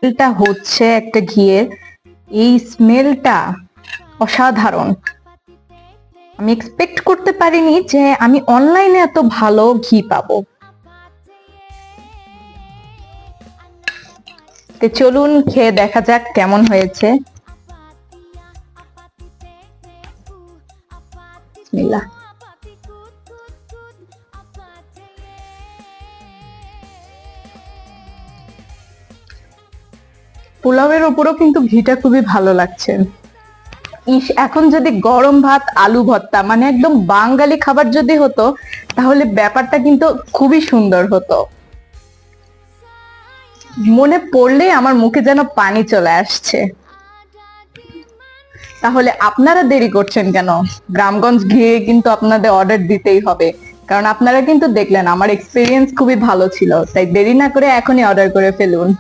এটা হচ্ছে একটা ঘিয়ের, এই স্মেলটা অসাধারণ। আমি এক্সপেক্ট করতে পারিনি যে আমি অনলাইনে এত ভালো ঘি পাবো। তো চলুন খেয়ে দেখা যাক কেমন হয়েছে। বিসমিল্লাহ। পোলাওয়ের উপরও কিন্তু ঘিটা খুবই ভালো লাগছে। এখন যদি গরম ভাত আলু ভর্তা মানে একদম বাঙালি খাবার যদি হতো, তাহলে ব্যাপারটা কিন্তু খুবই সুন্দর হতো। মনে পড়লে আমার মুখে যেন পানি চলে আসছে। তাহলে আপনারা দেরি করছেন কেন? গ্রামগঞ্জ গিয়ে কিন্তু আপনাদের অর্ডার দিতেই হবে, কারণ আপনারা কিন্তু দেখলেন আমার এক্সপিরিয়েন্স খুবই ভালো ছিল। তাই দেরি না করে এখনই অর্ডার করে ফেলুন।